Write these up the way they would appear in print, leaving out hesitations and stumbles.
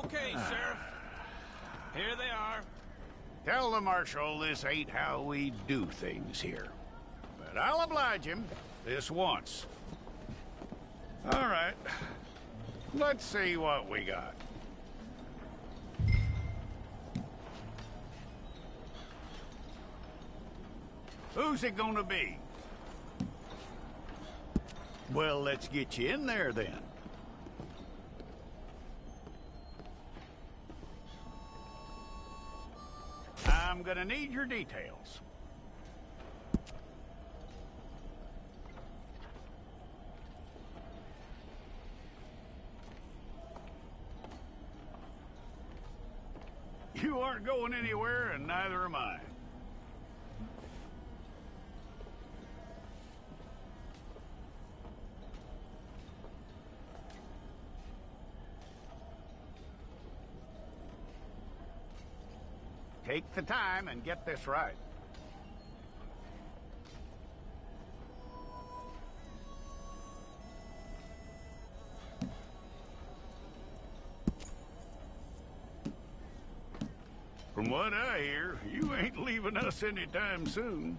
Okay, Sheriff. Here they are. Tell the Marshal this ain't how we do things here. But I'll oblige him this once. All right. Let's see what we got. Who's it gonna be? Well, let's get you in there then. I'm gonna need your details. You aren't going anywhere, and neither am I. Take the time and get this right. From what I hear, you ain't leaving us anytime soon.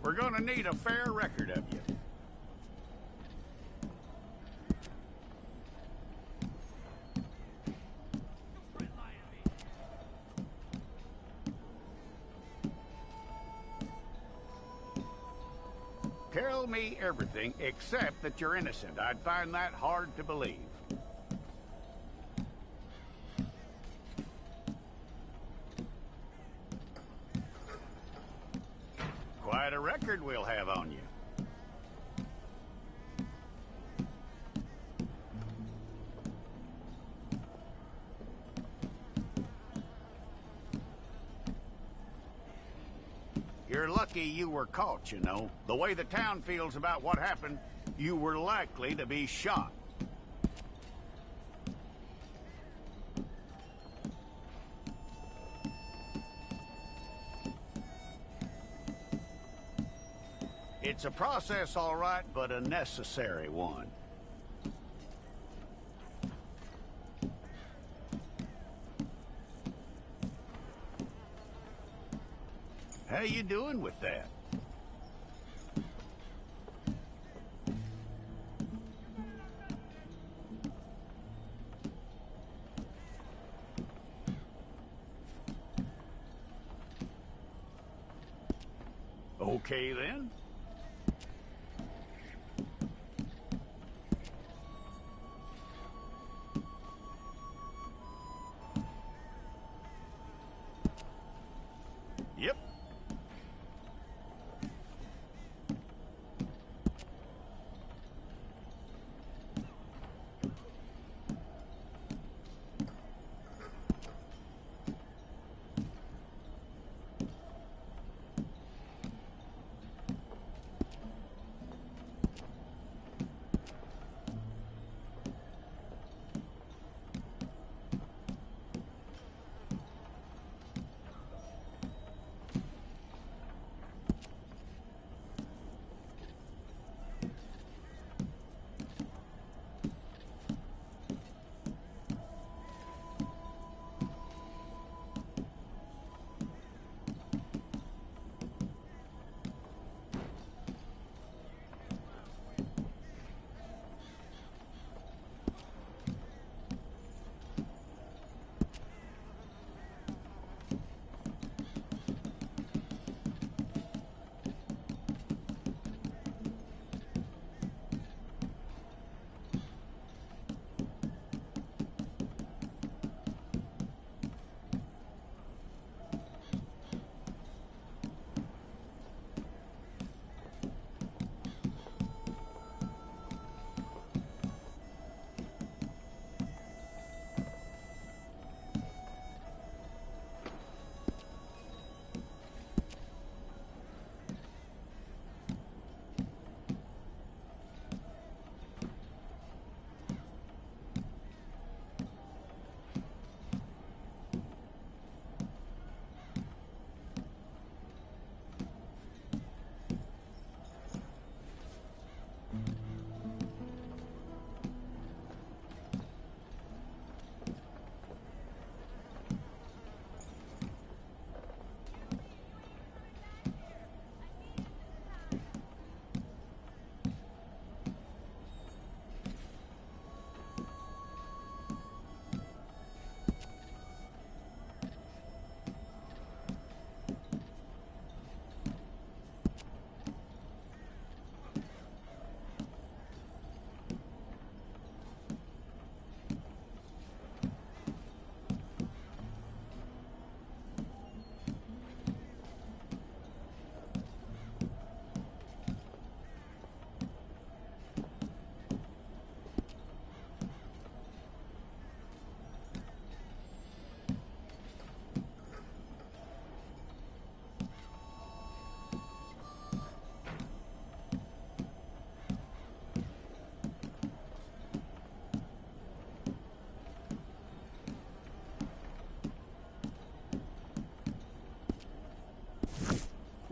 We're gonna need a fair record of you. Tell me everything except that you're innocent. I'd find that hard to believe. Quite a record we'll have on you. You're lucky you were caught, you know. The way the town feels about what happened, you were likely to be shot. It's a process, all right, but a necessary one. How you doing with that? Okay, then. Yep.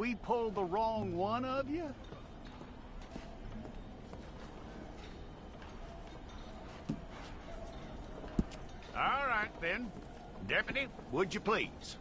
we pulled the wrong one of you? All right, then. Deputy, would you please?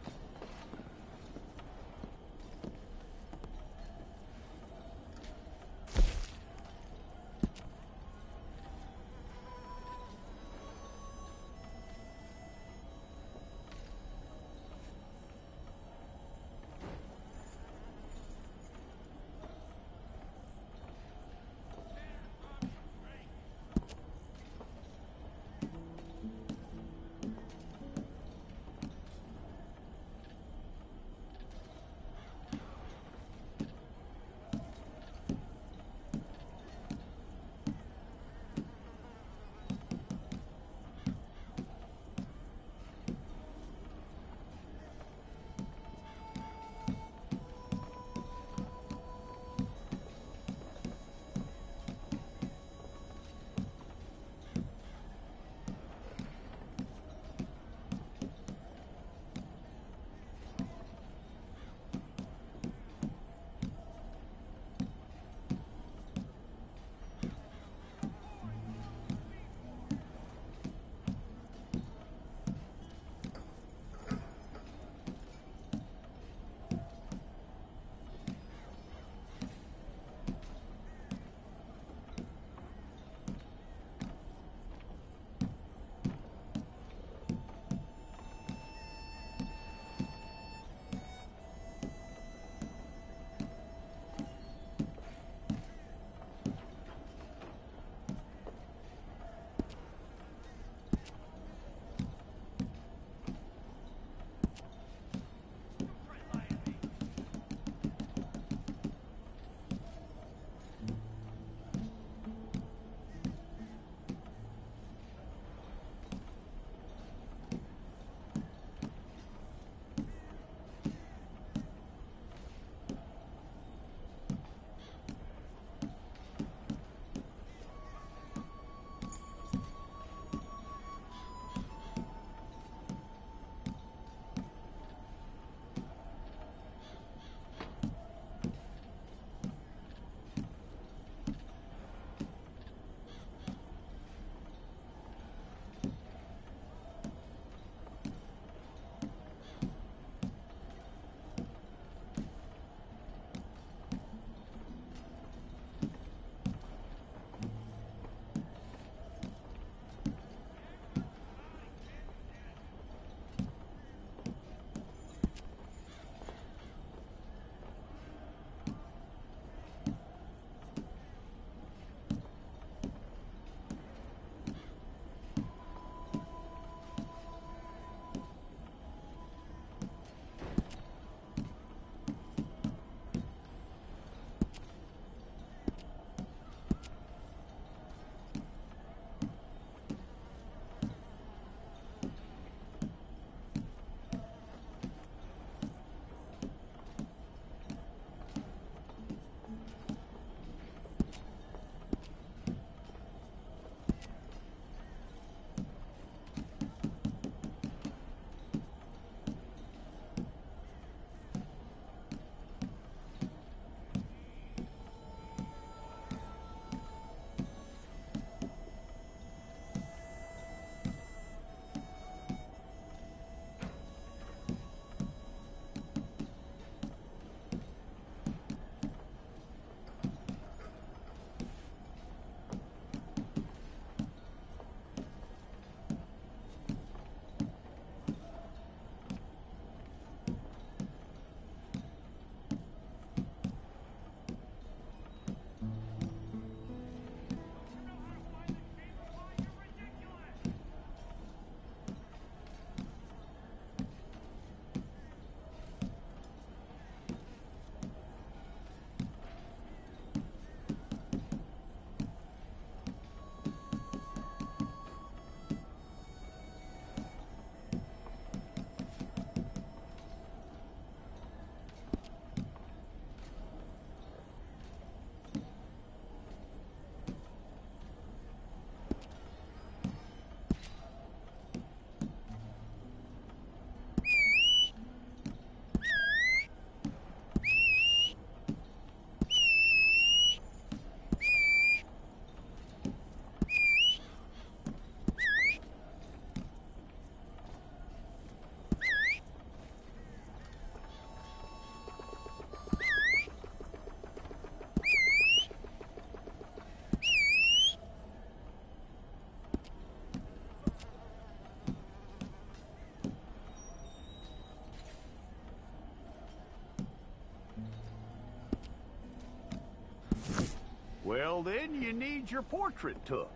need your portrait took.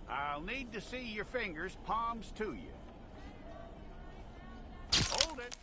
I'll need to see your fingers, palms to you. Hold it.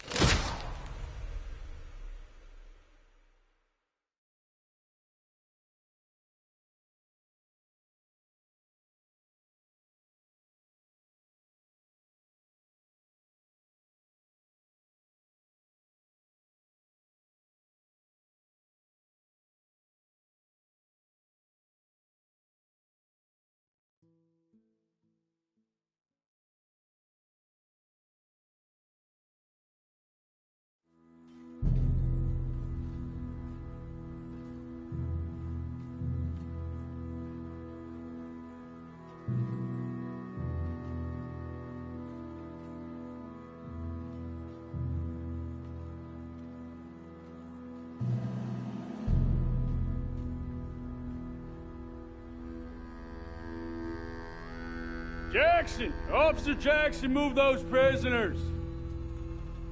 Jackson! Officer Jackson, move those prisoners!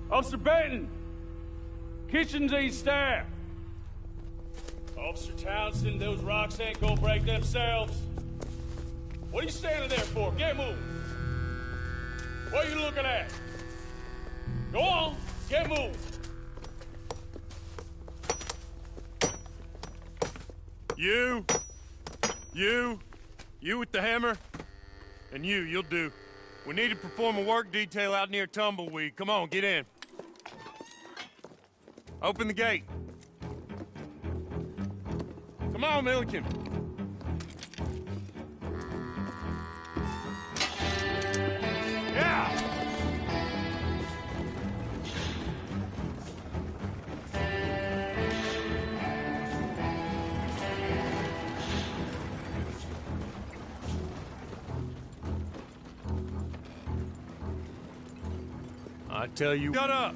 Officer Benton! Kitchens aid staff! Officer Townsend, those rocks ain't gonna break themselves. What are you standing there for? Get moving! What are you looking at? Go on, get moving! You with the hammer? And you'll do. We need to perform a work detail out near Tumbleweed. Come on, get in. Open the gate. Come on, Milliken. Yeah! I tell you... Shut up!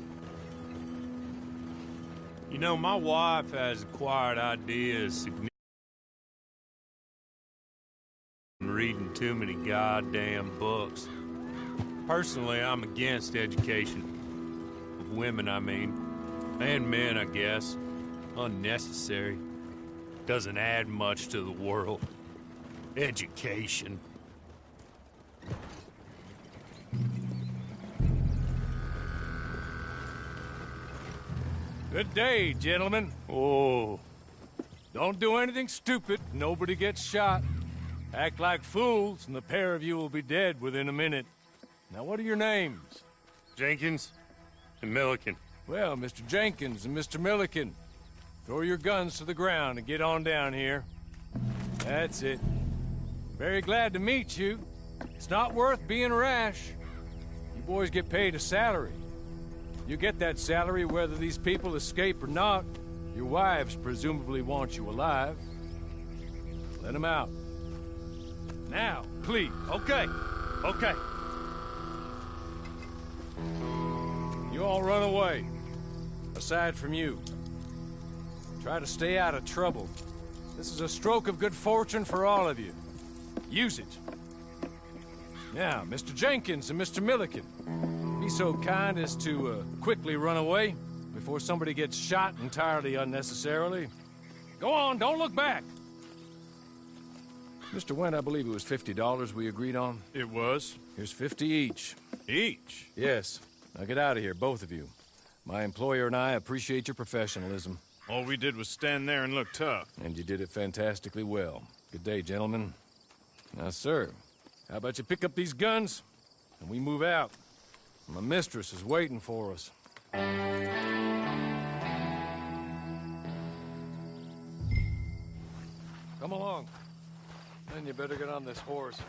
You know, my wife has acquired ideas reading too many goddamn books. Personally, I'm against education. Of women, I mean. And men, I guess. Unnecessary. Doesn't add much to the world. Education. Good day, gentlemen. Oh. Don't do anything stupid. Nobody gets shot. Act like fools, and the pair of you will be dead within a minute. Now, what are your names? Jenkins and Milliken. Well, Mr. Jenkins and Mr. Milliken, throw your guns to the ground and get on down here. That's it. Very glad to meet you. It's not worth being rash. You boys get paid a salary. You get that salary whether these people escape or not. Your wives presumably want you alive. Let them out. Now, please. Okay. You all run away. Aside from you. Try to stay out of trouble. This is a stroke of good fortune for all of you. Use it. Now, Mr. Jenkins and Mr. Milliken, be so kind as to quickly run away before somebody gets shot entirely unnecessarily. Go on, don't look back. Mr. Wendt, I believe it was $50 we agreed on. It was. Here's 50 each. Each? Yes. Now get out of here, both of you. My employer and I appreciate your professionalism. All we did was stand there and look tough. And you did it fantastically well. Good day, gentlemen. Now, sir, how about you pick up these guns and we move out? My mistress is waiting for us. Come along. Then you better get on this horse.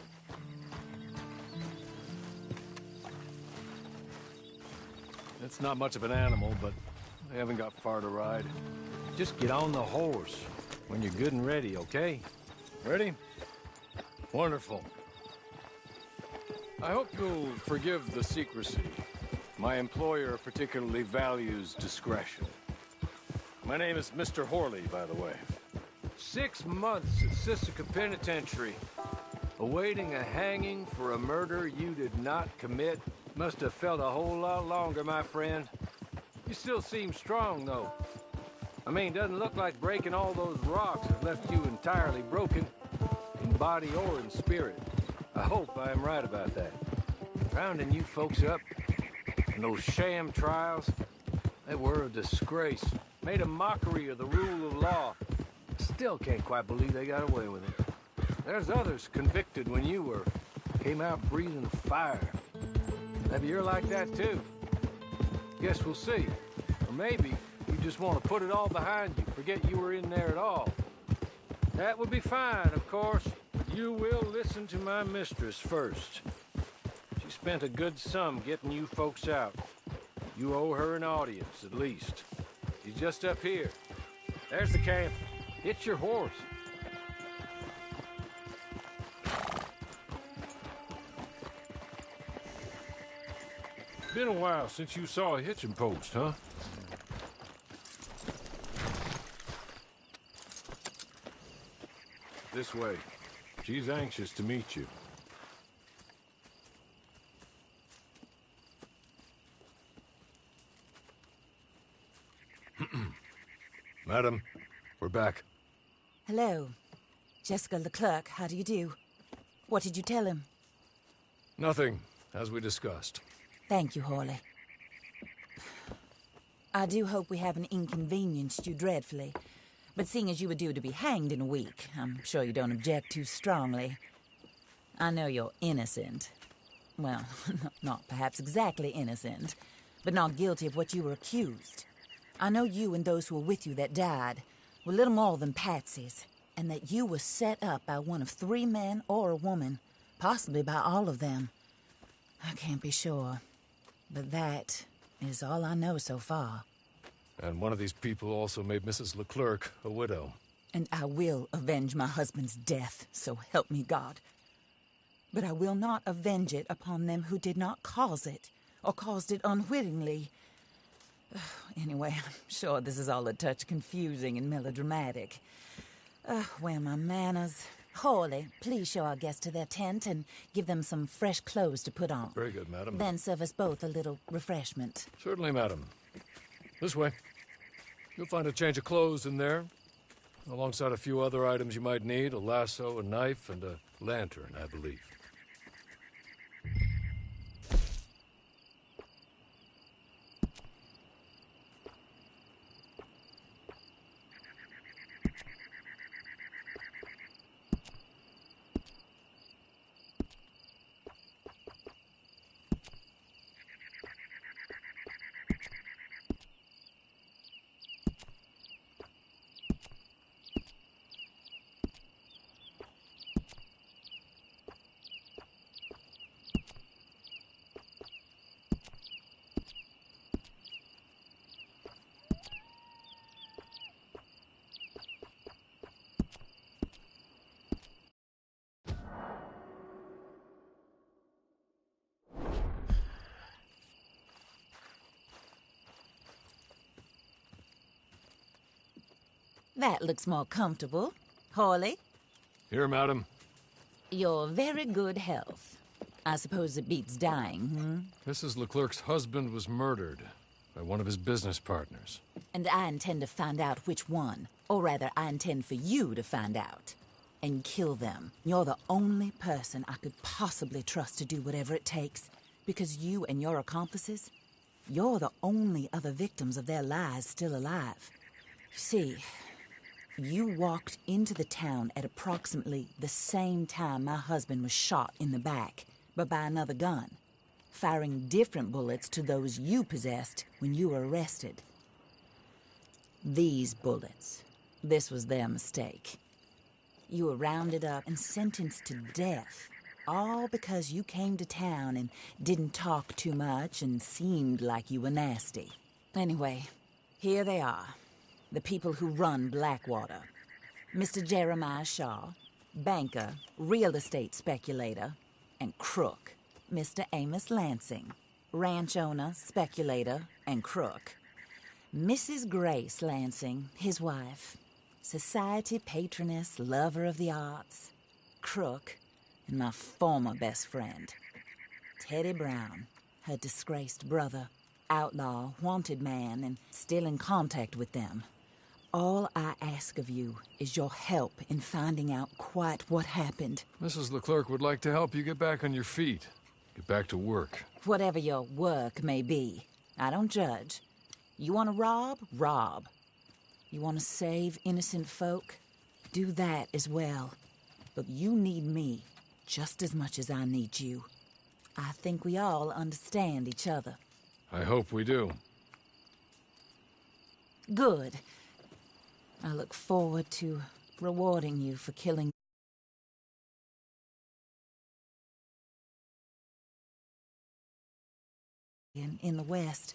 It's not much of an animal, but I haven't got far to ride. Just get on the horse when you're good and ready, okay? Ready? Wonderful. I hope you'll forgive the secrecy. My employer particularly values discretion. My name is Mr. Horley, by the way. 6 months at Sisika Penitentiary, awaiting a hanging for a murder you did not commit. Must have felt a whole lot longer, my friend. You still seem strong, though. I mean, doesn't look like breaking all those rocks has left you entirely broken, in body or in spirit. I hope I am right about that. Rounding you folks up, and those sham trials, they were a disgrace. Made a mockery of the rule of law. Still can't quite believe they got away with it. There's others convicted when you were. Came out breathing fire. Maybe you're like that too. Guess we'll see. Or maybe you just want to put it all behind you, forget you were in there at all. That would be fine, of course. You will listen to my mistress first. She spent a good sum getting you folks out. You owe her an audience, at least. She's just up here. There's the camp. Hitch your horse. Been a while since you saw a hitching post, huh? This way. She's anxious to meet you. Madam, we're back. Hello. Jessica Leclerc, how do you do? What did you tell him? Nothing, as we discussed. Thank you, Hawley. I do hope we haven't inconvenienced you dreadfully. But seeing as you were due to be hanged in a week, I'm sure you don't object too strongly. I know you're innocent. Well, not perhaps exactly innocent, but not guilty of what you were accused. I know you and those who were with you that died were little more than patsies, and that you were set up by one of 3 men or a woman, possibly by all of them. I can't be sure, but that is all I know so far. And one of these people also made Mrs. Leclerc a widow. And I will avenge my husband's death, so help me God. But I will not avenge it upon them who did not cause it, or caused it unwittingly. Anyway, I'm sure this is all a touch confusing and melodramatic. Where are my manners? Hawley, please show our guests to their tent and give them some fresh clothes to put on. Very good, madam. Then serve us both a little refreshment. Certainly, madam. This way. You'll find a change of clothes in there, alongside a few other items you might need, a lasso, a knife, and a lantern, I believe. That looks more comfortable. Hawley? Here, madam. Your very good health. I suppose it beats dying, Mrs. Leclerc's husband was murdered by one of his business partners. And I intend to find out which one. Or rather, I intend for you to find out. And kill them. You're the only person I could possibly trust to do whatever it takes. Because you and your accomplices, you're the only other victims of their lies still alive. You see, you walked into the town at approximately the same time my husband was shot in the back, but by another gun, firing different bullets to those you possessed when you were arrested. These bullets, this was their mistake. You were rounded up and sentenced to death, all because you came to town and didn't talk too much and seemed like you were nasty. Anyway, here they are. The people who run Blackwater. Mr. Jeremiah Shaw, banker, real estate speculator, and crook. Mr. Amos Lansing, ranch owner, speculator, and crook. Mrs. Grace Lansing, his wife, society patroness, lover of the arts, crook, and my former best friend. Teddy Brown, her disgraced brother, outlaw, wanted man, and still in contact with them. All I ask of you is your help in finding out quite what happened. Mrs. Leclerc would like to help you get back on your feet. Get back to work. Whatever your work may be, I don't judge. You want to rob? Rob. You want to save innocent folk? Do that as well. But you need me just as much as I need you. I think we all understand each other. I hope we do. Good. I look forward to rewarding you for killing in the West.